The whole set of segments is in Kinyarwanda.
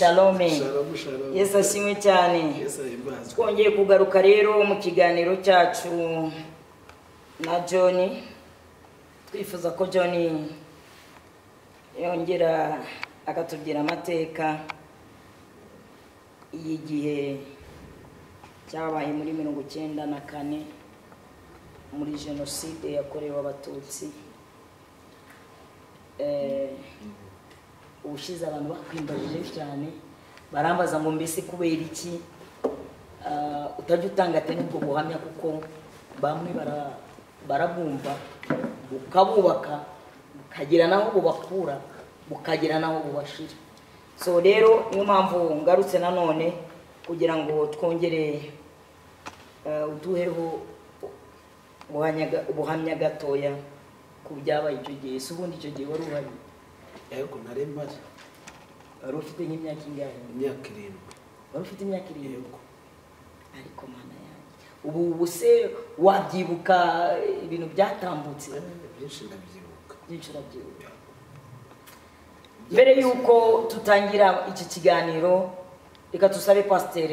shalome. Yesu ashimwe cyane. Twongeye kugaruka rero mu kiganiro cyacu na John. Twifuza ko John yongera akatubwira amateka y'igihe cyabaye muri 1994 muri jenoside yakorewe abatutsi. Ubushize abantu bakwimbarije cyane barambaza ngo mbese kubera iki utajya utanga ate n'ubwo buhamya, kuko bamwe barabumva ukabubaka ukagira naho bubakura ukagira naho bubashira. So rero niyo mpamvu ngarutse nanone kugira ngo twongere uduheho ubuhamya gatoya ku byabaye icyo gihe. Ubundi icyo gihe wari uhari? Yego narembaje. Wari ufite nk'imyaka ingahe? Imyaka 7. Wari ufite imyaka 7? Yego. Ariko mana yanjye, ubu se wabyibuka ibintu byatambutse? Byinshi ndabyibuka. Byinshi ndabyibuka. Mbere yuko tutangira iki kiganiro, reka tusabe Pasteur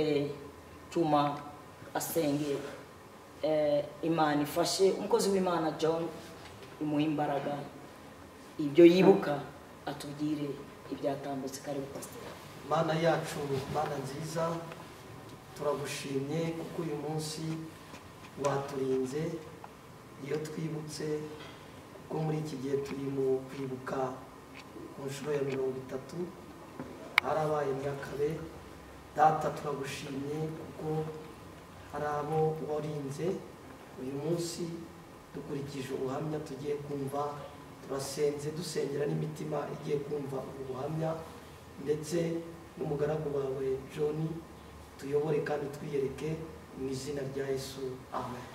Cyuma asenge Imana ifashe umukozi w'Imana John, imuha imbaraga, ibyo yibuka atubwire ibyatambutse. Kare Pasteur. Mana yacu, Mana nziza, turagushimye kuko uyu munsi waturinze. Iyo twibutse ko muri iki gihe turimo kwibuka ku nshuro ya 30 harabaye Nyakabe. Data turagushimye kuko hari abo warinze. Uyu munsi dukurikije ubuhamya tugiye kumva, turasenze dusengera n'imitima igiye kumva ubuhamya, ndetse n'umugaragu wawe John tuyobore kandi twiyereke mu izina rya Yesu, amen.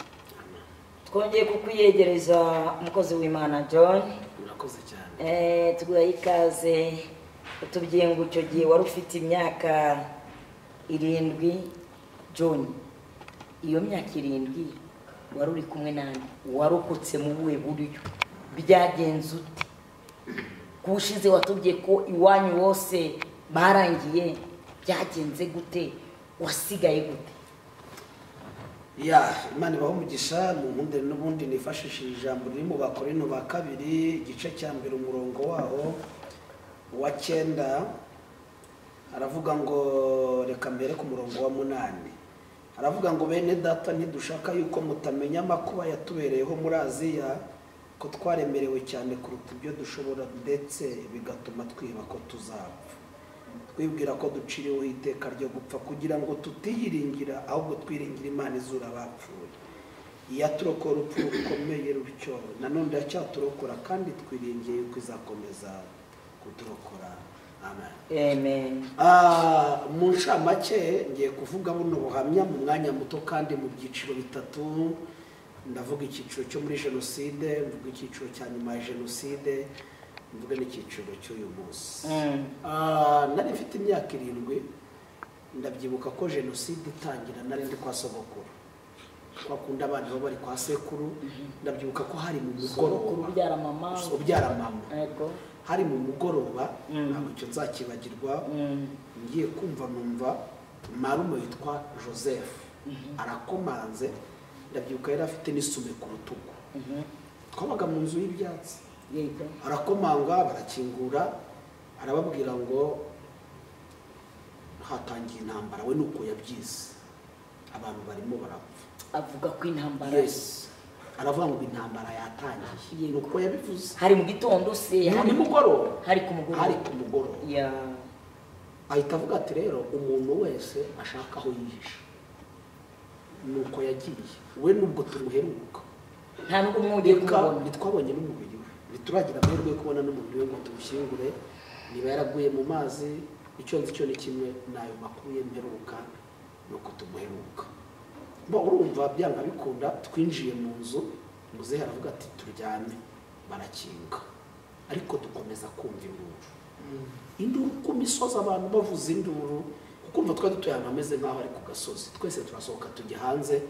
Twongeye kukwiyegereza umukozi w'Imana John. Murakoze cyane. Tuguhaye ikaze. Utubwiye ngo icyo gihe wari ufite imyaka 7. John, iyo myaka 7 wari uri kumwe nani? Warokotse mu buhe buryo? Byagenze ute? Kushize watubwiye ko iwanyu wose barangiye, byagenze gute? Wasigaye gute? Ya Imana ibaho umugisha. mu nkunde n'ubundi nifashishije ijambo riri mu Bakorinto ba 2 igice cya 1 umurongo waho wa 9. aravuga ngo, reka mbere ku murongo wa 8, aravuga ngo bene data ntidushaka yuko mutamenya amakuba yatubereyeho muri Aziya, ko twaremerewe cyane kuruta ibyo dushobora, ndetse bigatuma twiba ko tuzapfa. Twibwira ko duciriweho iteka ryo gupfa kugira ngo tutiyiringira, ahubwo twiringira Imana izura abapfuye. Iyaturokora urupfu rukomeye rutyo, nanone iracyaturokora, kandi twiringiye yuko izakomeza kuturokora. Amen. Amen. Mu nshamake ngiye kuvuga buno buhamya mu mwanya muto kandi mu byiciro bitatu. Ndavuga icyiciro cyo muri jenoside, mvuga icyiciro cya nyuma ya jenoside, mvuga n'icyiciro cy'uyu munsi. Nari mfite imyaka 7. Ndabyibuka ko jenoside itangira nari ndi kwa sogokuru, twakunda abana babo bari kwa sekuru. Ndabyibuka ko hari mu mugoroba, ubyara mama. Yego. Hari mu mugoroba, ntabwo icyo nzakibagirwa. Ngiye kumva numva marume witwa Joseph arakomanze. Ndabyibuka yari afite n'isume ku rutugu. Twabaga mu nzu y'ibyatsi. Arakomanga, barakingura, arababwira ngo hatangiye intambara. We nuko yabyize, abantu barimo barapfa. Avuga ko intambara. Yes. Aravuga ngo intambara yatangiye. Nuko yabivuze. Hari mu gitondo se? Hari mugoroba. Hari ku mugoroba. Hari ku mugoroba. Ya. Ahita avuga ati rero umuntu wese ashaka aho yihisha. Nuko yagiye. We nubwo tumuheruka, nta nubwo mwongeye kumubona. Ntitwabonye n'umubiri we. Ntituragira amahirwe yo kubona n'umubiri we ngo tuwushyingure. Niba yaraguye mu mazi, icyo nzi cyo ni kimwe, nayo makuru ye mperuka nuko tumuheruka. Urumva byanga bikunda, twinjiye mu nzu, muzehe aravuga ati turyame, barakinga. Ariko dukomeza kumva induru. Induru ku misozi, abantu bavuza induru, kuko twari dutuye ahantu hameze nk'aho ari ku gasozi. Twese turasohoka tujya hanze,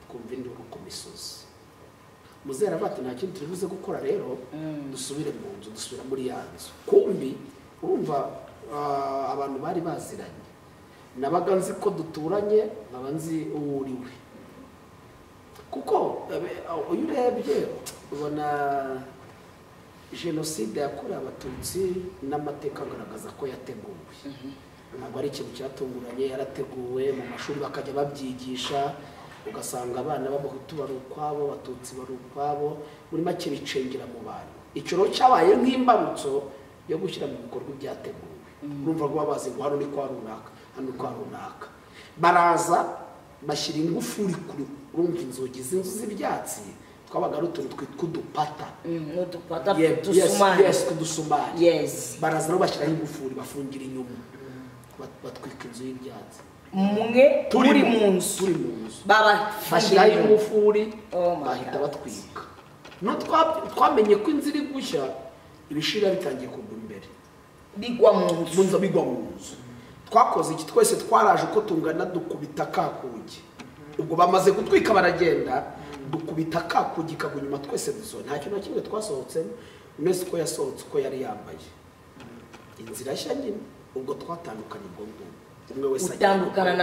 twumva induru ku misozi. Muzehe aravuga ati nta kintu turibuze gukora rero, dusubire mu nzu, dusubira muri ya nzu. Kumbi urumva abantu bari baziranye, nabaga nzi ko duturanye, nkaba nzi uwo uriwe, kuko iyo urebye ubona jenoside yakorewe abatutsi n'amateka agaragaza ko yateguwe, ntabwo ari ikintu cyatunguranye, yarateguwe mu mashuri bakajya babyigisha, ugasanga abana b'abahutu bari ukwabo, abatutsi bari ukwabo, muri make bicengera mu bantu. Icyo rero cyabaye nk'imbarutso yo gushyira mu bikorwa ibyateguwe. Urumva ko babazi ngo hano ni kwa runaka, hano ni kwa runaka, baraza bashyira ingufuri kuri, urumva inzugi z'inzu z'ibyatsi twabaga ari utuntu twitwa udupata, n'udupata dusumari, kudusumari, baraza rero bashyiraho ingufuri bafungira inyuma, batwika inzu y'ibyatsi, mwe turi mu nzu bashyiraho ingufuri, bahita batwika. No twamenye ko inzira iri gushya, ibishira bitangiye kugwa imbere, bigwa mu nzu. Twakoze iki? Twese twaraje uko tungana, dukubita kakugi. Ubwo bamaze gutwika baragenda, dukubita kakugi kagwa inyuma, twese duso nta kintu na kimwe twasohotsemo, mwese ko yasohotse uko yari yambaye. Inzira nshya nyine, ubwo twatandukanye ubwo ngubwo, umwe wese utandukana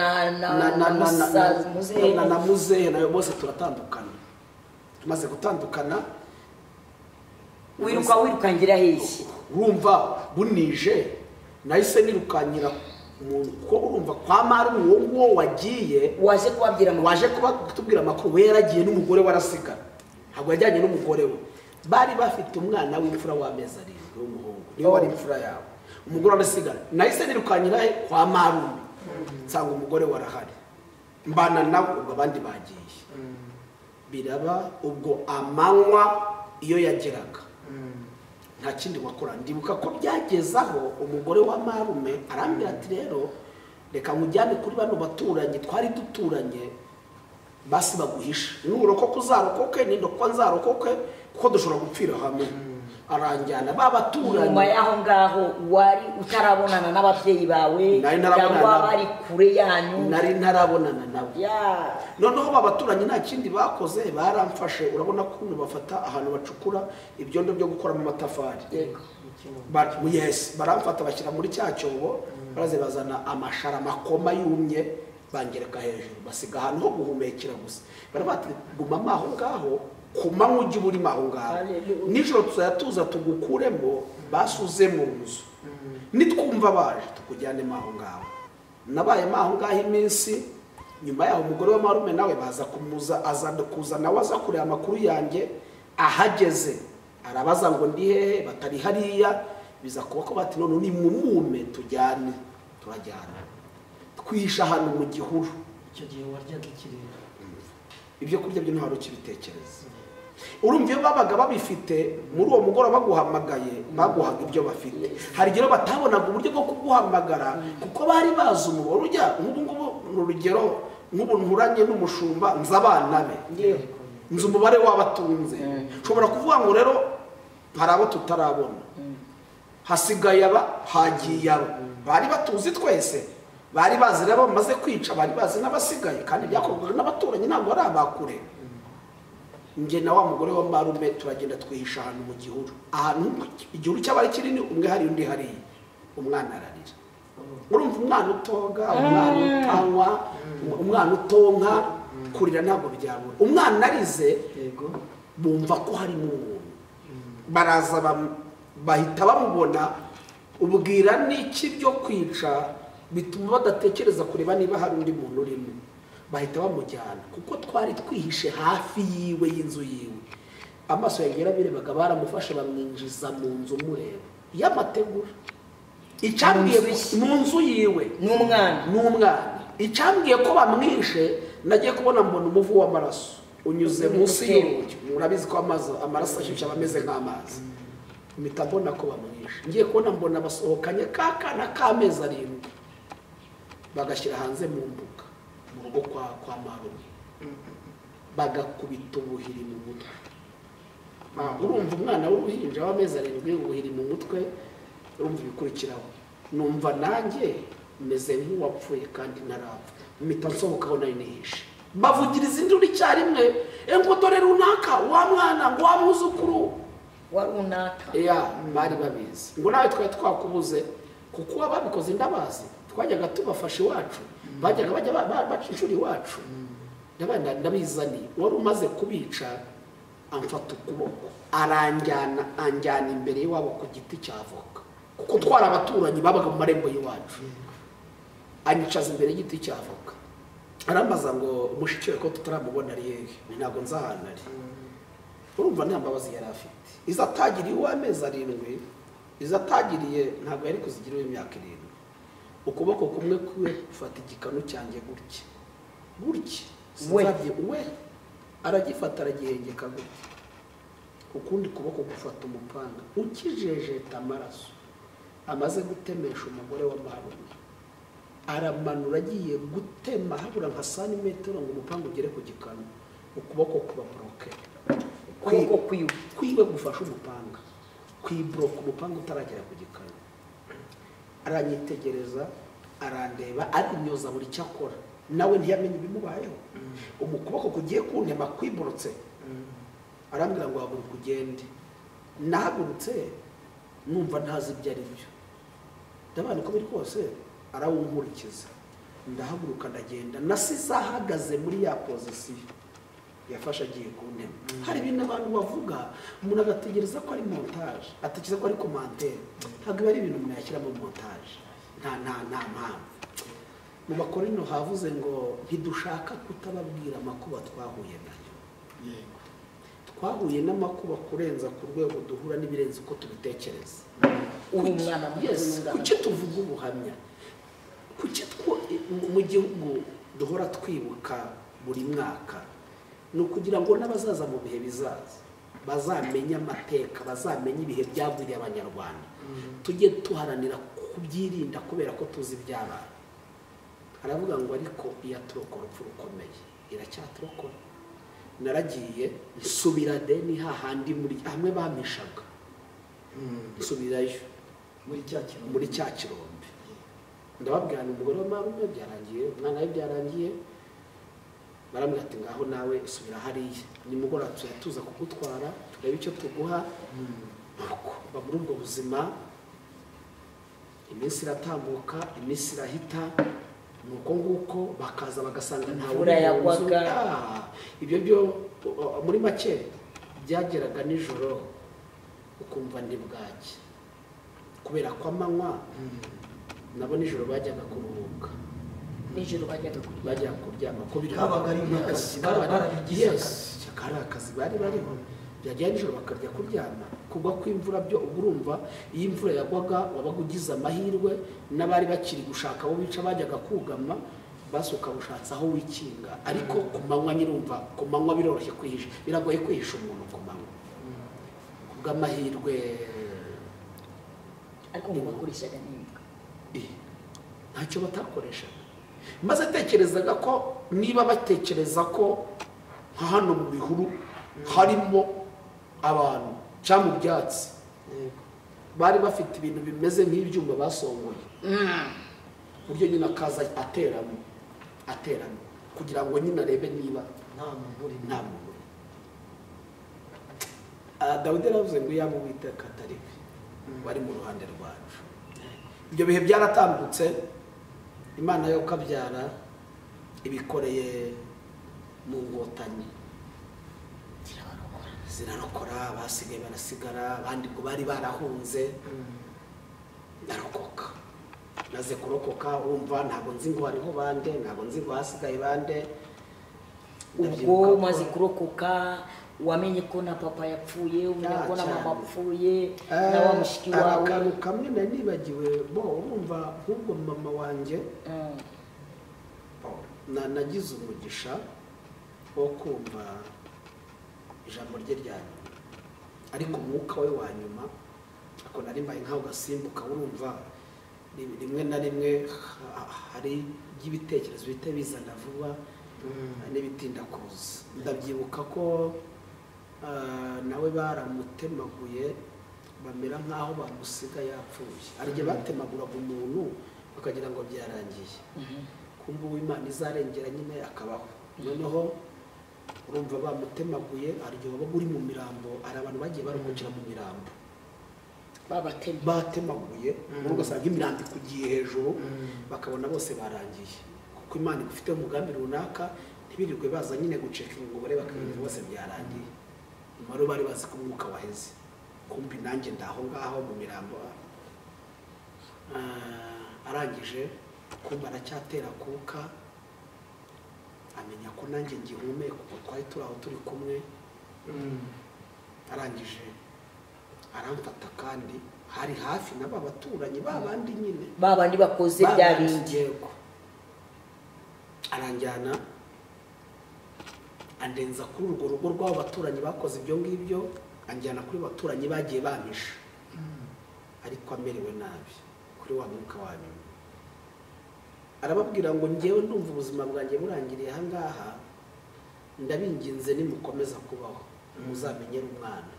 na muzehe nayo bose turatandukana. Tumaze gutandukana, wirukangira hehe? Urumva bunije nahise nirukanyira ko urumva kwa marume uwo nguwo wagiye, waje kutubwira amakuru, we yaragiye n'umugore warasigara, ntabwo yajyanye n'umugore we, bari bafite umwana w'imfura w'amezi 7 w'umuhungu, niyo wari imfura yawe, umugore arasigara. Nahise nirukanyira kwa marume, nsanga umugore warahari, mbana nawe, ubwo abandi bagiye. Biraba ubwo amanywa iyo yageraga, nta kindi wakora. Ndibuka ko byagezaho umugore wa marume arambwira ati rero reka nkujyane kuri bano baturanye twari duturanye, basi baguhisha, nuroko kuzarokoke n'indokwa nzarokoke, kuko dushobora gupfira hamwe. Aranjyana babaturanye. Nyuma yaho ngaho wari utarabonana n'ababyeyi bawe cyangwa bari kure yanyu? Nari ntarabonana nabo. Noneho babaturanye nta kindi bakoze, baramfashe. Urabona ko bafata ahantu bacukura ibyondo byo gukoramo amatafari. Yes, baramfata bashyira muri cya cyobo, baraze bazana amashara makoma yumye, bangereka hejuru, basiga ahantu ho guhumekera gusa. Barabati guma aho ngaho, kumanywa ujye burimo aho ngaho, nijoro tuzatuza tugukuremo, basuze mu nzu, nitwumva baje tukujyanemo aho ngaho. Nabayemo aho ngaho iminsi. Nyuma yaho umugore wa marume nawe baza kumuza, kuza nawe aza kureba amakuru yanjye. Ahageze arabaza ngo ndi hehe, batari hariya, biza kuba ko bati none ni mumume tujyane. Turajyana twisha hano mu gihuru. Icyo gihe waryaga ikirere, ibyo kurya byo ntwaro kibitekereza. Urumva iyo babaga babifite muri uwo mugoro baguhamagaye, baguhaga ibyo bafite. Hari igihe batabonaga uburyo bwo kuguhamagara, kuko bari bazi umuboro ujya. Nk'ubu n'urugero, nk'ubu nturanye n'umushumba nza abana be, nzi umubare w'abatunze, ushobora kuvuga ngo rero hari abo tutarabona, hasigaye aba, hagiye aba. Bari batuzi twese, bari bazi rero bamaze kwica, bari bazi n'abasigaye, kandi byakorwaga n'abaturanyi, ntabwo ari abakure. Nge na wa mugore wa marume turagenda twihisha ahantu mu gihuru, ahantu igihuru cy'abari kinini, umwe hari undi hari, umwana ararira. Urumva umwana utoga, umwana utanywa, umwana utonka, kurira ntabwo byabura. Umwana arize, bumva ko harimo umuntu, baraza bahita bamubona. Ubwira n'iki byo kwica bituma badatekereza kureba niba hari undi muntu urimo, bahita bamujyana, kuko twari twihishe hafi yiwe, y'inzu yiwe. Amaso yagera birebaga, baramufashe bamwinjiza mu nzu mureba y'amategura. Icambwiye mu nzu yiwe n'umwana, icambwiye ko bamwishe, nagiye kubona mbona umuvu w'amaraso unyuze munsi y'urugi. Murabizi ko amaraso ashyushye ameze nk'amazi. Mpita mbona ko bamwishe, ngiye kubona mbona basohokanye kakana k'amezi 7, bagashyira hanze mu mbuga, mu rugo kwa marume, bagakubita ubuhiri mu mutwe. Urumva umwana w'uruhinja w'amezi 7 ubuhiri mu mutwe, urumva ibikurikiraho. Numva nanjye meze nk'uwapfuye kandi ntarapfa. Mpita nsohokaho nari nihishe, bavugiriza induru icyarimwe, ngo dore runaka, wa mwana, ngo wa muzukuru wa runaka. Bari babizi ngo nawe twari twakubuze, kuko ababikoze ndabazi twajyaga tubafasha iwacu bajyaga bajya baca inshuro iwacu ndabizani wari umaze kubica amfata ukuboko anjyana imbere y'iwabo ku giti cy'avoka kuko twari abaturanyi babaga mu marembo y'iwacu anyicaza imbere y'igiti cy'avoka arambaza ngo umushiki we ko tutaramubona ari hehe ntabwo nzi ahantu ari urumva nta mbabazi yari afite izo atagiriye uw'amezi 7 izo atagiriye ntabwo yari kuzigira imyaka 7 ukuboko kumwe kwe ufata igikanu cyanjye gutya we aragifata aragihengeka gutya ukundi kuboko gufata umupanga ukijejeta amaraso amaze gutemesha umugore w'amarume aramanura agiye gutema habura nka santimetero ngo umupanga ugere ku gikanu ukuboko kuba bloke ukuboko kwiwe gufasha umupanga kwibroka umupanga utaragera ku gikanu aranyitegereza arandeba arinyoza buri cyakora nawe ntiyamenye ibimubayeho umukuboko kugiye kuntema kwiborotse arambwira ngo haguruka ugende nahagurutse numva ntazi ibyo ari byo ndabana ko biri kose arawunkurikiza ndahaguruka ndagenda nasize ahagaze muri ya pozisiyo yafasha agiye kuntema hari ibintu abantu bavuga umuntu agategereza ko ari montage atekereza ko ari commentaire ntabwo ari ibintu umuntu yashyira mu montage nta mpamvu mu bakorino havuze ngo ntidushaka kutababwira amakuba twahuye nayo twahuye n'amakuba kurenza ku rwego duhura n'ibirenze uko tubitekereza kuki tuvuga ubuhamya kuki mu gihugu duhora twibuka buri mwaka ni ukugira ngo n'abazaza mu bihe bizaza bazamenye amateka bazamenye ibihe byagwiriye abanyarwanda tujye tuharanira kubyirinda kubera ko tuzi ibyabaye aravuga ngo ariko iyaturokora urupfu rukomeye iracyaturokora naragiye nsubira deni hahandi muri hamwe bamishaga nsubirayo muri cya kirombe ndababwira umugore w'amarume byarangiye umwana we byarangiye barambwira ati ngaho nawe subira hariya nimugora tuza kugutwara turebe icyo tuguha ba muri ubwo buzima iminsi iratambuka iminsi irahita nuko nguko bakaza bagasanga nta ura yagwaga ibyo byo muri make byageraga nijoro ukumva ndi bwaki kubera ko amanywa nabo nijoro bajyaga kuruhuka nijoro bajya kuryama ko biri kabaga ari akazi bari bariho byajya nijoro bakarya kuryama kugwa kw'imvura byo urumva iyo imvura yagwaga wabaga ugize amahirwe n'abari bakiri gushaka abo bica bajyaga kugama basuka bushatse aho wikinga ariko ku manywa nyirumva ku manywa biroroshye kwihisha biragoye kwihisha umuntu ku manywa kubw'amahirwe ariko ngo bakoreshaga n'imbwa ntacyo batakoreshaga maze tekerezaga ko niba batekereza ko nka hano mu bihuru harimo abantu cyangwa mu byatsi bari bafite ibintu bimeze nk'ibyuma basongoye buryo nyine akaza ateramo kugira ngo nyine arebe niba nta muntu uri Dawidi yaravuze ngo yaba Uwiteka atari we bari mu ruhande rwacu ibyo bihe byaratambutse Imana yo kabyara ibikoreye mu ngotanyi zirarokora basigaye barasigara abandi ngo bari barahunze ndarokoka naze kurokoka urumva ntabwo nzi ngo hariho bande ntabwo nzi ngo hasigaye bande ubwo umaze kurokoka wamenye ko na papa yapfuye umenya ko na mama apfuye na wa mushiki wawe akantu kamwe nari nibagiwe urumva nk'ubwo mama wanjye nagize umugisha wo kumva ijambo rye rya nyuma ariko umwuka we wa nyuma ako nari mbaye nkaho gasimbuka urumva rimwe na rimwe hari by'ibitekerezo bihita bizana vuba n'ibitinda kuza ndabyibuka ko nawe baramutemaguye bamera nkaho bamusiga yapfuye arige batemaguraga umuntu bakagira ngo byarangiye kumva uw'Imana izarengera nyine akabaho noneho urumva bamutemaguye arige waba uri mu mirambo ari abantu bagiye barumukira mu mirambo batemaguye ugasanga imirambi kugiye hejuru bakabona bose barangiye kuko Imana ifite umugambi runaka ntibirirwe baza nyine gucekinga ngo bare bakabona bose byarangiye nyuma bari bazi ko umwuka waheze kumbi nanjye ndaho ngaho mu mirambo arangije kumva aracyatera kuka amenya ko nanjye ngihumeka kuko twari turi aho turi kumwe arangije aramfata kandi hari hafi n'aba baturanyi babandi nyine babandi bakoze bya bindi yego aranjyana andenza kuri urwo rugo rw'abo baturanyi bakoze ibyo ngibyo anjyana kuri baturanyi bagiye bamisha ariko amerewe nabi kuri wa mwuka wanyuma arababwira ngo ngewe ndumva ubuzima bwanjye burangiriye aha ngaha ndabinginze nimukomeza kubaho muzamenyere umwana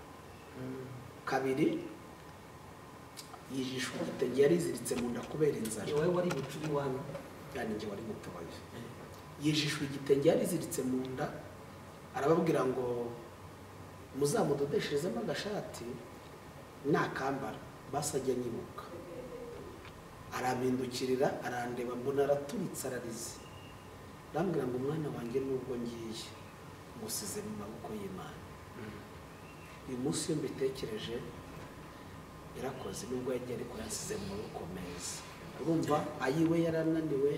kabiri yijishwe igitenge yari iziritse mu nda kubera inzara wowe wari bucuri wanyu yani nge wari mutoya yijishwe igitenge yari iziritse mu nda arababwira ngo muzamudodesherezemo agashati nakambara basajya nyibuka arampindukirira arandeba mbona araturitse ararize arambwira ngo umwana wanjye nubwo ngiye musize mu maboko y'Imana uyu munsi iyo mbitekereje yarakoze nubwo yagiye ariko yasize mu maboko meza urumva ayiwe yarananiwe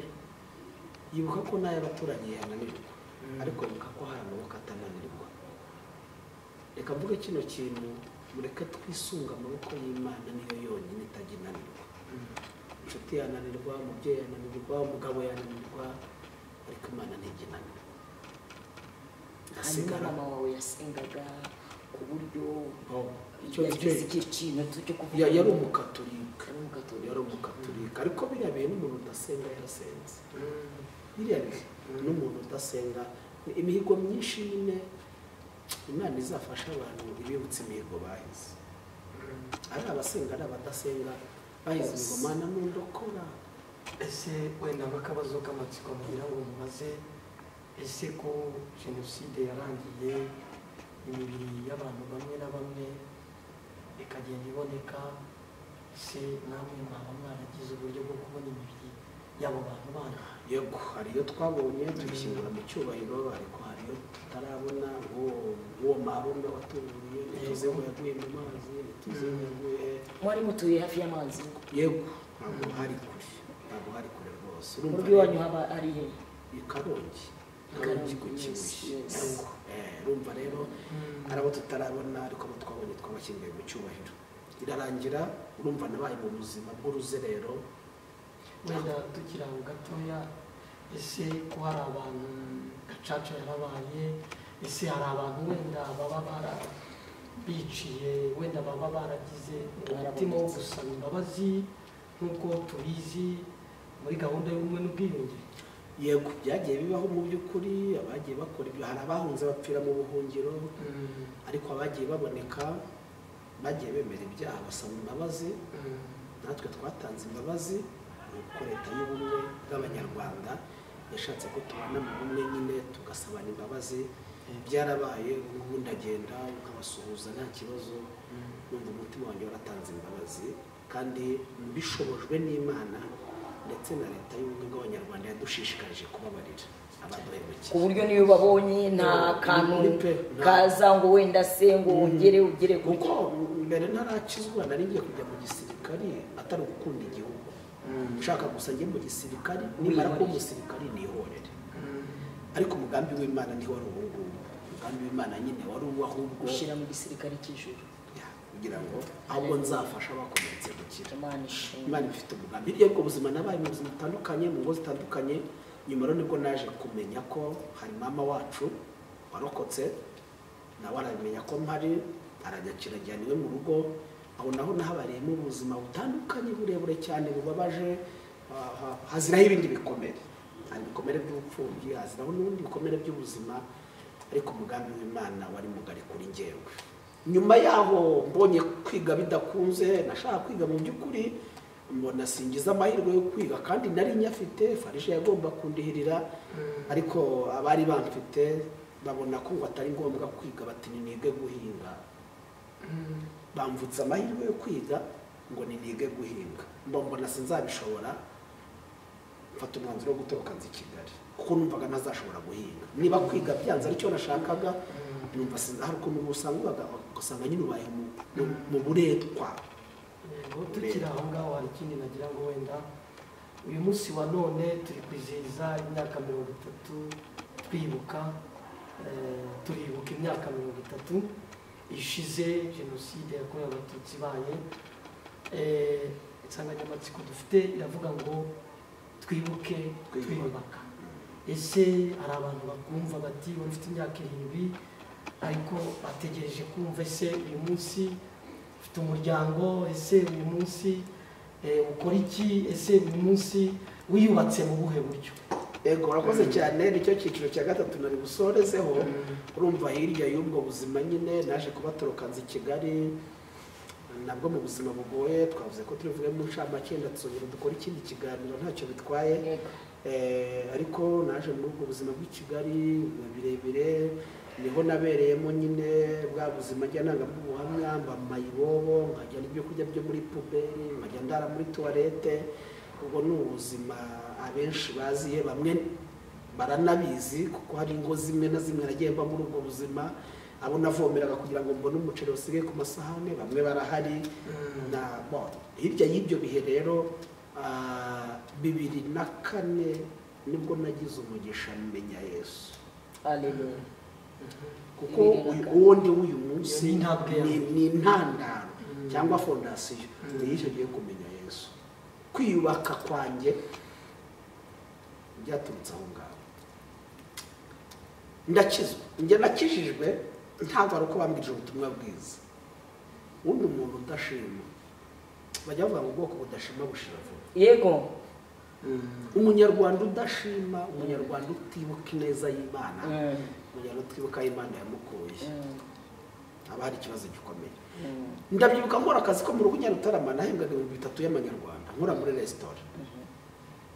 yibuka ko n'ay'abaturanyi yananirwa ariko yibuka ko hari amaboko atananirwa reka mvuge kino kintu mureke twisunga amaboko y'Imana niyo yonyine itajya inanirwa inshuti yananirwa umubyeyi yananirwa umugabo yananirwa ariko Imana ntijya inanirwa hanyuma mama wawe yasengaga ku buryo yagize ikintu cyo kuvuga yari umukatolika ariko biriya bihe n'umuntu udasenga yarasenze biriya bihe n'umuntu udasenga imihigo myinshi nyine Imana izafasha abantu ibibutse imihigo bahize ari abasenga ari abadasenga bahize imihigo Mana nundokora ese wenda nk'akabazo k'amatsiko mugira ngo mubaze ese ko jenoside yarangiye imibiri y'abantu bamwe na bamwe ikagenda iboneka se namwe mwaba mwaragize uburyo bwo kubona imibiri y'abo bantu bana yego hariyo twabonye tuyishyingura mu cyubahiro ariko hariyo tutarabona uwo marume watuburiye ntituzi ngo yaguye mu mazi ntituzi ngo yaguye mwari mutuye hafi y'amazi yego ntabwo hari kure rwose urumva iwanyu haba ari he i Karongi ku Kibuye urumva rero hari abo tutarabona ariko abo twabonye twabashyinguye mu cyubahiro irarangira urumva nabaye mu buzima bw'uruzerero wenda tukiri aho gatoya ese ko hari abantu gacaca yarabaye ese hari abantu wenda baba barabiciye wenda baba baragize umutima wo gusaba imbabazi nk'uko tubizi muri gahunda y'ubumwe n'ubwiyunge yego byagiye bibaho mu by'ukuri abagiye bakora ibyo hari abahunze bapfira mu buhungiro ariko abagiye baboneka bagiye bemera ibyaha basaba imbabazi natwe twatanze imbabazi kuko leta y'ubumwe bw'abanyarwanda yashatse ko tubana mu bumwe nyine tugasabana imbabazi byarabaye ubu ndagenda nkabasuhuza nta kibazo numva umutima wanjye waratanze imbabazi kandi bishobojwe n'Imana ndetse na leta y'ubumwe bw'abanyarwanda yadushishikarije kubabarira abaduhemukiye ku buryo niyo babonye nta kantu kaza ngo wenda se ngo ugere kuko mbere ntarakizwa nari ngiye kujya mu gisirikari atari ugukunda igihugu ushaka gusa njye mu gisirikari nimara kuba umusirikari nihorere ariko umugambi w'Imana niho wari ubu ngubu umugambi w'Imana nyine wari uwo ahubwo gushyira mu gisirikari cy'ijuru kugira ngo ahubwo nzafasha abakomeretse gukira Imana Imana ifite umugambi hirya y'ubwo buzima nabaye mu buzima butandukanye mu ngo zitandukanye nyuma rero nibwo naje kumenya ko hari mama wacu warokotse nawe aramenya ko mpari aranyakira ajyana iwe mu rugo aho naho nahabariyemo ubuzima butandukanye burebure cyane bubabaje haziraho ibindi bikomere hari ibikomere by'ubupfubyi haziraho n'ubundi bikomere by'ubuzima ariko umugambi w'Imana wari mugari kuri njyewe nyuma yaho mbonye kwiga bidakunze nashaka kwiga mu by'ukuri mbona singiza amahirwe yo kwiga kandi nari nyafite farije yagomba kundihirira ariko abari bamfite babona ko ngo atari ngombwa kwiga bati nige guhinga bamvutse amahirwe yo kwiga ngo nige guhinga, mbona sinzabishobora, mfata umwanzuro wo gutoroka nzi Kigali kuko numvaga ntazashobora guhinga. Niba kwiga byanze aricyo nashakaga, numva hari ukuntu usanga ugasanga nyine ubaye mu buretwa. Tukiri aho ngaho hari ikindi nagira ngo wenda uyu munsi wa none turi kwizihiza imyaka 30 turibuka imyaka 30 ishize jenoside yakorewe abatutsi ibaye. Insanganyamatsiko dufite iravuga ngo twibuke twiyubaka. Ese hari abantu bakumva bati bafite imyaka 7 ariko bategereje kumva ese uyu munsi ufite umuryango, ese uyu munsi ukora iki, ese uyu munsi wiyubatse mu buhe buryo? Ego urakoze cyane, nicyo cyiciro cya gatatu nari busorezeho. Urumva hirya y'ubwo buzima nyine naje kubatoroka nzi Kigali, nabwo mu buzima bugoye. Twavuze ko turivuge mu ncamake, ndasubira dukora ikindi kiganiro ntacyo bitwaye. Ariko naje muri ubwo buzima bw'i Kigali birebire, niho nabereyemo nyine bwa buzima njya nanga bw'ubuhamya, mba mayibobo, nkajya n'ibyo kurya byo muri puberi, nkajya ndara muri toilette. Ubwo ni ubuzima abenshi baziye, bamwe baranabizi kuko hari ingo zimwe na zimwe nagiye mba muri ubwo buzima, abo navomeraga kugira ngo mbone umuceri usigaye ku masahane, bamwe barahari. Hirya y'ibyo bihe rero 2004 nibwo nagize umugisha menya Yesu. Haleluya. Kuko uwundi w'uyu munsi ni intandaro cyangwa fondasiyo y'icyo gihe kumenya Yesu. Kwiyubaka kwanjye byaturutse aho ngaho. Ndakizwa, njye nakijijwe ntabwo ari uko bambwije ubutumwa bwiza. Undi umuntu udashima, bajya bavuga ngo ubwoko budashima bushira vuba. Yego. Umunyarwanda udashima, umunyarwanda utibuka ineza y'Imana, umunyarwanda utibuka Imana yamukuye, aba hari ikibazo gikomeye. Ndabyibuka nkora akazi ko mu rugo Nyarutarama, nahembwaga 3,000 y'amanyarwanda nkora muri restaurant.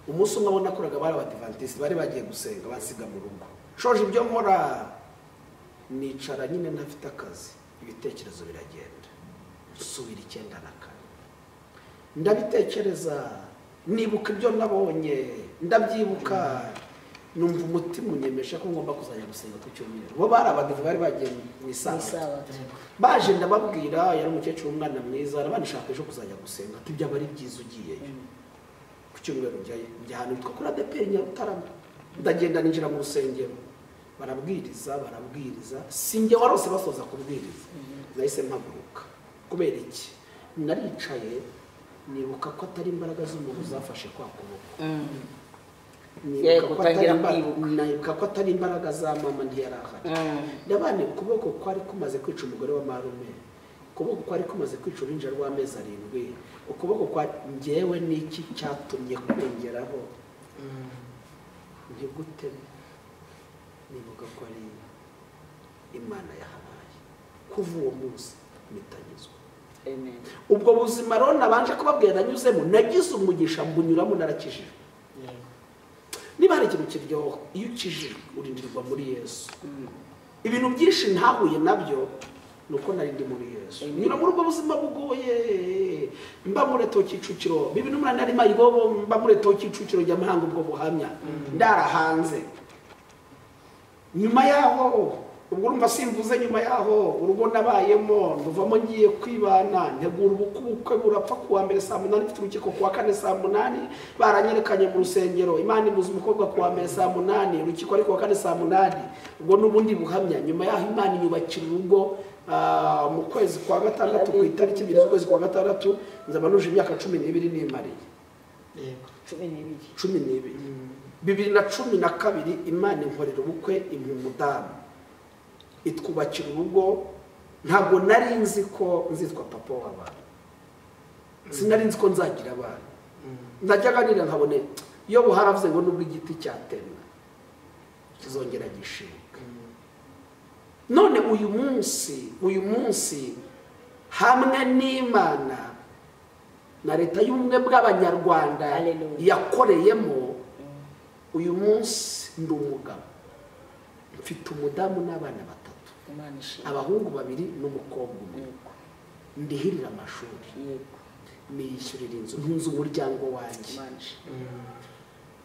Umunsi umwe abona koraga bari abadivantiste bari bagiye gusenga, basiga mu rugo. Shoje ibyo nkora nicara nyine ntafite akazi, ibitekerezo biragenda. Subira 94. Ndabitekereza, nibuka ibyo nabonye, ndabyibuka, numva umutima unyemesha ko ngomba kuzajya gusenga ku cyumweru. Bo bari abadive bari bagiye mu isabato. Baje ndababwira, yari umukecuru umwana mwiza, arabanishaka ejo kuzajya gusenga, ati byaba ari byiza ugiyeyo. Ku cyumweru njya ahantu hitwa kuri ADEPR Nyarutarama. Ndagenda ninjira mu rusengero, barabwiriza, sinjye warose basoza kubwiriza. Nahise mpaguruka. Kubera iki? Naricaye, nibuka ko atari imbaraga z'umuntu zafashe kwa kuboko. Nibuka ko atari imbaraga za mama ntiyarahari. Ndabane ukuboko kwari kumaze kwica umugore wa marume, ukuboko kwari kumaze kwica uruhinja rw'amezi 7, ukuboko kwa njyewe n'iki cyatumye kurengeraho. Ntigute nibuka ko ari Imana yahabaye. Kuva uwo munsi mitanyizwa. Amen. Ubwo buzima rero nabanje kubabwira nanyuzemo, nagize umugisha mbunyuramo, narakijijwe. Niba hari ikintu kiryoha iyo ukijijwe urindirwa muri Yesu. Ibintu byinshi ntahuye nabyo nuko nari ndi muri Yesu. Nyura muri ubwo buzima bugoye, mba muri Kicukiro 2008 nari mayibobo, mba muri Kicukiro jya mahanga ubwo buhamya, ndara hanze. Nyuma yaho ubwo urumva simvuze, nyuma yaho urugo nabayemo nduvamo ngiye kwibana, ntegura ubukwe burapfa kuwa mbere saa 8, mfite urukiko kuwa 4 saa 8, baranyerekanye mu rusengero, Imana ibuza umukobwa kuwa mbere saa 8, urukiko ari kuwa 4 saa 8. Ubwo n'ubundi buhamya. Nyuma yaho Imana inyubakira urugo mu kwezi kwa 6 ku itariki 2 z'ukwezi kwa 6, nzaba nuje imyaka 12 n'imariye. Yego, 12. 2012 Imana inkorera ubukwe impumudamu, itwubakira urugo. Ntabwo nari nzi ko nzitwa papa w'abana, sinari nzi ko nzagira abana. Najyaga nira nkabone iyo buharavuze ngo nubwo igiti cyatemwa kizongera gishinga. None uyu munsi hamwe n'Imana na leta y'ubumwe bw'Abanyarwanda yakoreyemo, uyu munsi ndi umugabo, mfite umudamu n'abana 3, abahungu 2 n'umukobwa 1. ndihirira amashuri yego niyishyurira inzu ntunze umuryango wanjye manje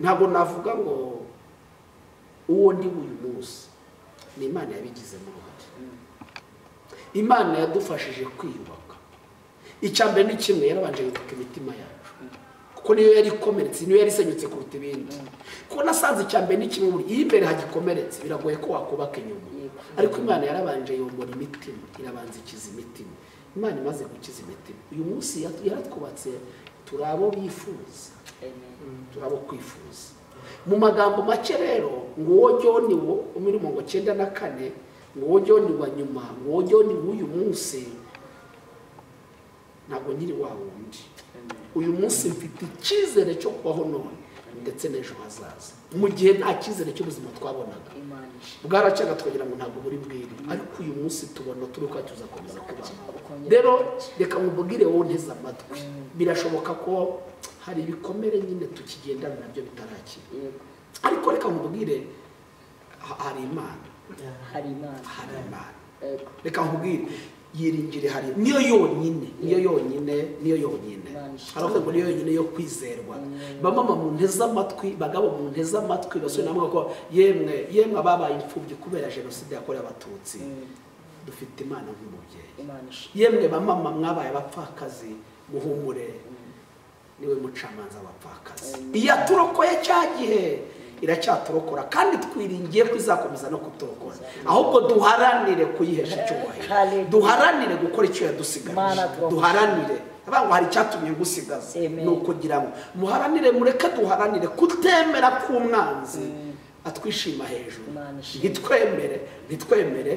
ntabwo navuga ngo uwo ndi uyu munsi ni Imana yabigizemo uruhare Imana yadufashije kwiyubaka icyambere ni kimwe yarabanje yubaka imitima yacu kuko niyo yari ikomeretse niyo yari isenyutse kuruta ibindi kuko nasanze icyambere ni kimwe iyo imbere hagikomeretse biragoye ko wakubaka inyuma ariko Imana yarabanje yombora imitima irabanza ikiza imitima Imana imaze gukiza imitima uyu munsi yaratwubatse turabo bifuza turabo kwifuza mu magambo make rero ngo uwo John wo umurimo ngo 94 ngo uwo John wa nyuma ngo uwo John w'uyu munsi ntabwo nyiri wa wundi uyu munsi mfite icyizere cyo kubaho none ndetse n'ejo hazaza mu gihe nta cyizere cy'ubuzima twabonaga bwaracaga twagira ngo ntabwo buri bwire ariko uyu munsi tubona turi ko tuzakomeza kubaho rero reka nkubwire wowe nteze amatwi birashoboka ko hari ibikomere nyine tukigendana nabyo bitarakira ariko reka nkubwire hari Imana reka nkubwire yiringire hari niyo yonyine aravuga ngo niyo yonyine yo kwizerwa bamama mu nteze amatwi bagabo mu nteze amatwi basore namwe ko yemwe ababaye imfubyi kubera jenoside yakorewe abatutsi dufite Imana nk'umubyeyi yemwe bamama mwabaye abapfakazi muhumure niwe mucamanza w'abapfakazi iyo aturokoye cyagihe iracyaturokora kandi twiringiye kwizakomeza no kuturokora ahubwo duharanire kuyihesha cyubahiro duharanire gukora icyo yadusigaje duharanire abango hari cyatumye ngusigaza no kugira ngo muharanire mureke duharanire kutemera k'umwanzi atwishima hejuru ntitwemere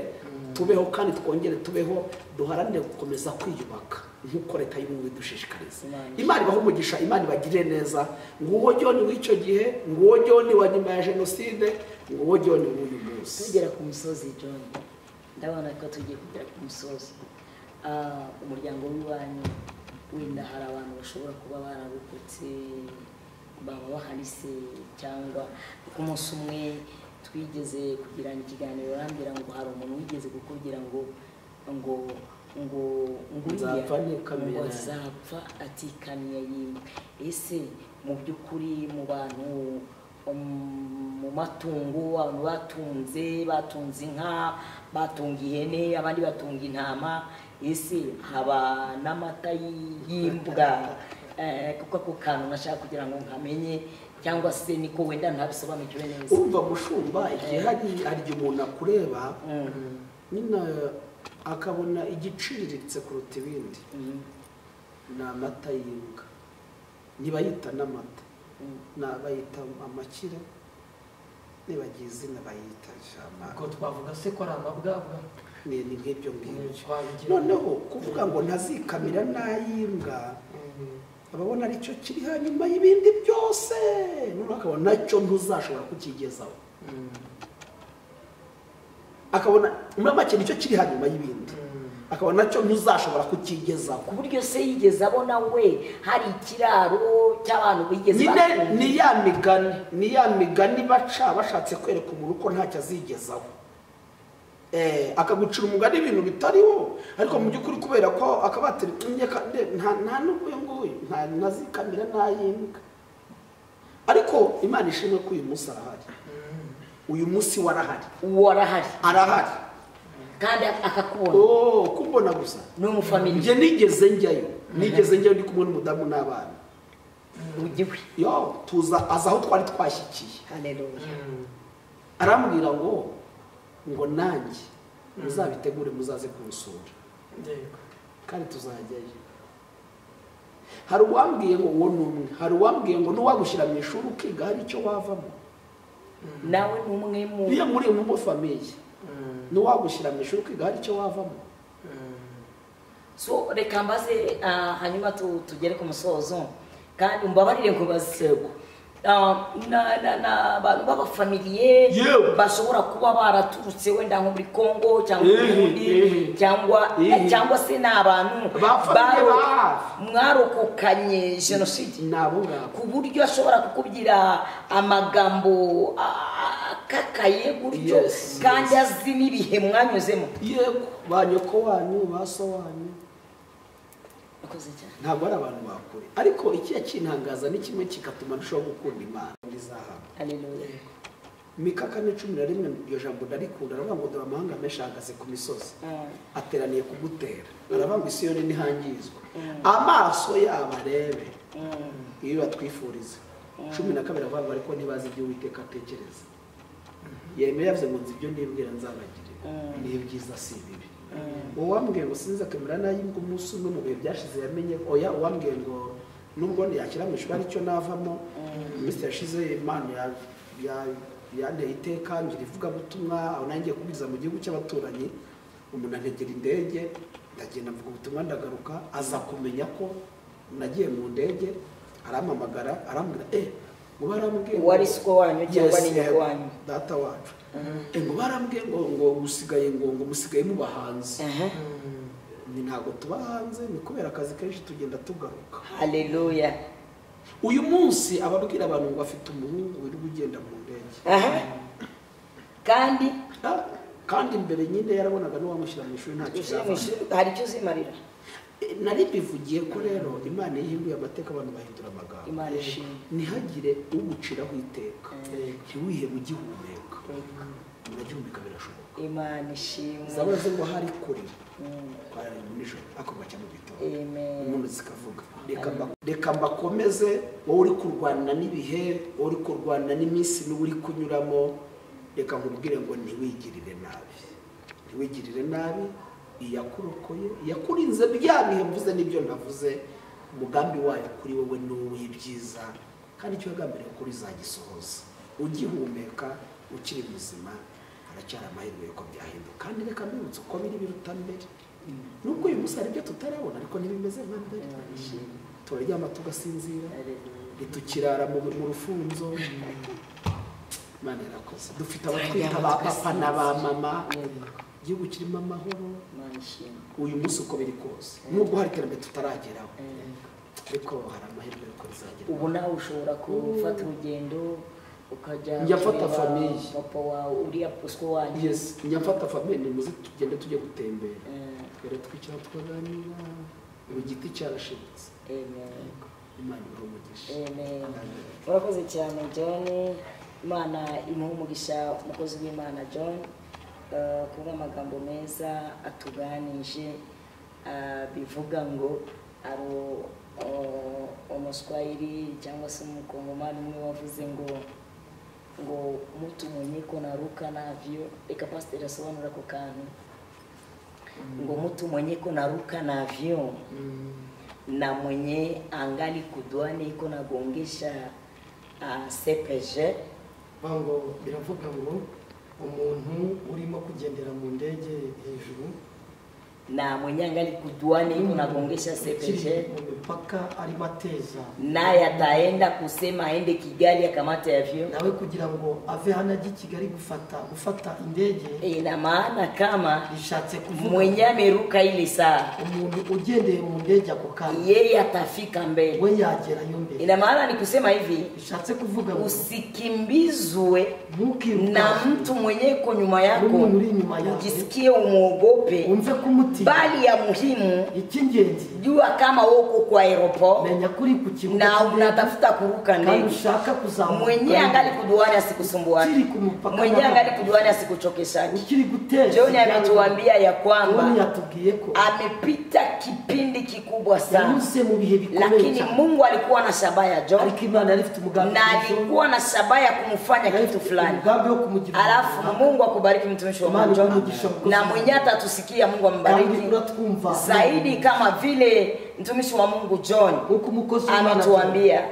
tubeho kandi twongere tubeho duharanire gukomeza kwiyubaka nk'uko leta y'ubumwe dushishikariza Imana ibaho umugisha Imana ibagirire neza nguwo John w'icyo gihe nguwo John wa nyuma ya jenoside nguwo John w'uyu munsi tugera ku musozi John ndabona ko tugiye kugera ku musozi umuryango w'iwanyu wenda hari abantu bashobora kuba barabukutse baba baharise cyangwa ku munsi umwe twigeze kugirana ikiganiro rambira ngo hari umuntu wigeze kukubwira ngo azapfa atikaniye yimwe ese mu by'ukuri mu bantu mu matungo abantu batunze inka batunga ihene abandi batunga intama ese haba n'amata y'imbwa kuko ako kantu nashaka kugira ngo nkamenye cyangwa se niko wenda ntabisobanukiwe neza urumva mushumba igihe hari umuntu akureba nyina akabona igiciriritse kuruta ibindi ni amata y'imbwa ntibayita n'amata bayita amakira nibagiye izina bayita jama ko twavuga se ko ari amabwabwa ni nk'ibyo noneho kuvuga ngo ntazikamira n'ay'imbwa ababona aricyo kiri hanyuma y'ibindi byose noneho akabona nacyo ntuzashobora kukigezaho akabona muri make nicyo kiri hanyuma y'ibindi akabona nacyo ntuzashobora kukigezaho ku buryo se yigeze abona we hari ikiraro cy'abantu bigeze ni ya migani baca bashatse kwereka umuntu ko ntacyo azigezaho akagucira umugani ibintu bitariho ariko mu by'ukuri kubera ko akabatira nta n'ubuye ntazikamira n'ay'imbwa ariko Imana ishimwe ko uyu munsi arahari uyu munsi arahari kandi akakubona kumbona gusa ni umufamili njye nigeze njyayo ndi kumwe n'umudamu n'abana ugiwe tuza aza aho twari twashyikiye haleluya arambwira ngo nanjye muzabitegure muzaze kunsura kandi tuzajyayo hari uwambwiye ngo uwo n'umwe hari uwambwiye ngo n'uwagushyira mu ishuri ukiga hari icyo wavamo nawe n'umwe niyo muri mu famiye n'uwagushyira mu ishuri ukiga hari icyo wavamo so reka mbaze hanyuma tugere ku musozo kandi umbabarire ngo bazego abantu b'abafamiliye bashobora kuba baraturutse wenda nko muri Congo cyangwa Burundi cyangwa se n'abantu mwarokokanye jenoside ku buryo ashobora kukubwira amagambo akakaye gutyo kandi azi n'ibihe mwanyuzemo yego ba nyoko wanyu ba so wanyu akoze cyane ntabwo ari abantu bakure ariko ikiya kintangaza ni kimwe kikatuma ndushaho gukunda Imana muri zahabu. haleluya Mika 4:11 iryo jambo ndarikunda aravuga ngo dore amahanga menshi ahagaze ku misozi ateraniye kugutera aravuga ngo Isiyoni ntihangizwa amaso yabo arebe iyo batwifuriza 12 aravuga ngo ariko ntibazi ibyo Uwiteka atekereza yemeye yavuze ngo nzi ibyo nibwira nzabagire ni byiza si bibi uwo wambwiye ngo sinza kamera nayo ngo umunsi umwe mu bihe byashize yamenye oya wambwiye ngo nubwo yakira mu ishuri aricyo navamo iminsi yashize Imana yanteye iteka ngira ivugabutumwa aho nangiye kubwiriza mu gihugu cy'abaturanyi umuntu antegera indege ndagenda mvuga ubutumwa ndagaruka aza kumenya ko nagiye mu ndege arampamagara arambwira ngo barambwiye wari siko wanyu cyangwa ni nyoko wanyu data wacu ngo barambwiye ngo usigaye ngo musigaye muba hanze ni ntago tuba hanze ni kubera akazi kenshi tugenda tugaruka. haleluya uyu munsi ababwira abantu ngo afite umuhungu uri kugenda mu ndege kandi imbere nyine yarabonaga n'uwamushyira mu ishuri ntacyo hari icyo uzimarira nari bivugiye ko rero Imana yihinduye amateka abantu bahindura amagambo Imana ishimwe ntihagire uguciraho iteka ntiwihe mugihumeka muragihumeka birashoboka Imana ishimwe zabaze ngo hari kuri kwari nijoro akorwa cyane mu gitondo umuntu zikavuga reka mbakomeze wowe uri kurwana n'ibihe wowe uri kurwana n'iminsi n'uri kunyuramo reka nkubwire ngo ntiwigirire nabi iyakurokoye yakurinze bya bihe mvuze n'ibyo navuze umugambi wayo kuri wowe n'uw'ibyiza kandi icyo yagambiriye kuri zagisohoza ugihumeka ukiri muzima haracyari amahirwe yuko byahinduka kandi reka mbibutse uko biri biruta mbere nubwo uyu munsi hari ibyo tutarabona ariko ntibimeze nka mbere turaryama tugasinzira ntitukirara mu rufunzo Imana yarakoze dufite abatwita ba papa na ba mama igihugu kirimo amahoro uyu munsi uko biri kose nubwo hari iterambere tutarageraho ariko hari amahirwe yuko bizagera ubu nawe ushobora gufata urugendo ukajya njya mfata famiye papa wawe uriya posco wanyu yes njya mfata famiye ni muzi tugende tujye gutembera twere twicara twaganira igiti cyarashibutse Imana irumugisha urakoze cyane John Imana imuha umugisha umukozi w'Imana John kuba amagambo meza atuganije bivuga ngo ari umuswahili cyangwa se umukongomani umwe wavuze ngo mtu mwenye kunaruka navyo eka pastor asobanura ko kantu ngo mtu mwenye kunaruka navyo na mwenye angali kudwane iko nagongesha CPG bango biravuga ngo umuntu urimo kugendera mu ndege hejuru na mwenye angali kudwane iko nagongesha CPG mpaka ari mateza naye ataenda kusema aende Kigali akamata avion nawe kugira ngo ave hana Kigali gufata indege ina maana kama bishatse kuvuga mwenye ameruka ile saa umuntu ugendeye mu ndege ako kandi yeye atafika mbele we yagera yo mbele ina maana ni kusema hivi bishatse kuvuga usikimbizwe na mtu mwenye ko nyuma yako ujisikie umuogope umve kumuti bali ya muhimu ikingenzi jua kama woko kwa aeroport menya kuri ku kibuga na unatafuta kuruka ndege ushaka kuzamuka mwenye angali kuduani asikusumbuane mwenye angali kuduani asikuchokeshani ukiri guteza John ametuambia ya kwamba yatubwiye ko amepita kipindi kikubwa sana yuse mu bihe bikomeye lakini Mungu alikuwa na shabaha ya John ariko Imana alifite umugambi na alikuwa na shabaha ya kumfanya kitu fulani alafu Mungu akubariki mtumishi wa Mungu John na mwenye atatusikia Mungu ambariki zaidi kama vile mtumishi wa Mungu John ametuambia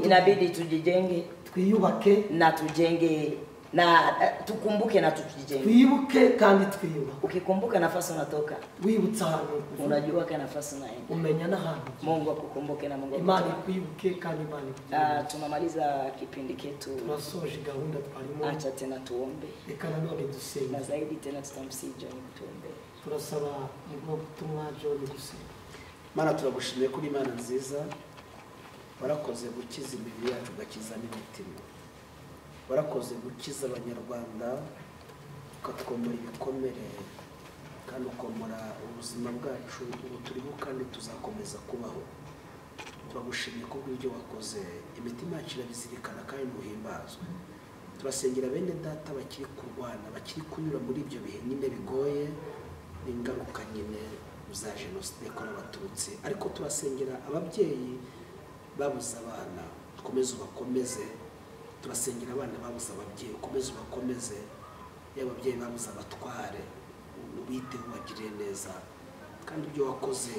inabidi tujijenge twiyubake na tujenge na tukumbuke na tujijenge twibuke kandi twiyubake ukikumbuka nafasi unatoka wibutsa ahantu unajua kana nafasi unaenda umenya n'ahantu Mungu akukumbuke na Mungu Imana kwibuke kandi Imana tunamaliza kipindi chetu tunasoje gahunda twarimo acha tena tuombe reka nanone dusenge na zaidi tena tutamsii John tuombe turasaba ngo tumwa John gusenga Mana turagushimiye kuri Imana nziza warakoze gukiza imibiri yacu gakiza n'imitima warakoze gukiza abanyarwanda ukatwomora ibikomere kandi ukomora ubuzima bwacu ubu turiho kandi tuzakomeza kubaho. Turagushimiye ko bw'ibyo wakoze, imitima yacu irabizirikana kandi ntuhimbazwe. Turasengera bene data bakiri kurwana, bakiri kunyura muri ibyo bihe nyine bigoye, n'ingaruka nyine za jenoside yakorewe Abatutsi, ariko turasengera ababyeyi babuze abana, ukomeze ubakomeze. Turasengera abana babuze ababyeyi, ukomeze ubakomeze. Y'ababyeyi babuze abatware, ubiteho ubagirire neza, kandi ibyo wakoze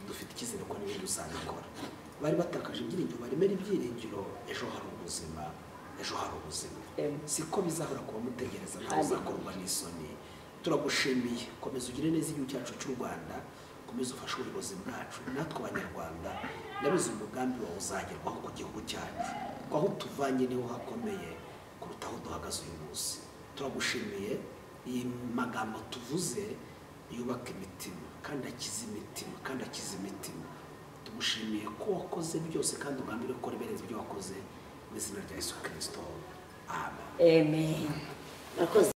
dufite icyizere ko n'ibindi uzabikora. Bari batakaje ibyiringiro, baremera ibyiringiro, ejo hari ubuzima, ejo hari ubuzima. Siko bizahora kuba mutegereza, ntawe uzakorwa n'isoni. Turagushimiye, komeza ugire neza igihugu cyacu cy'u Rwanda, komeza ufashe ubuyobozi bwacu, natwe abanyarwanda ndabizi umugambi wawe uzagerwaho ku gihugu cyacu, ko aho tuvanye niho hakomeye kuruta aho duhagaze uyu munsi. Turagushimiye, iyi magambo tuvuze yubaka imitima kandi akiza imitima kandi akiza imitima. Tugushimiye ko wakoze byose kandi ugambiriye gukora ibirenze ibyo wakoze, mu izina rya Yesu Kristo, amen. Amen.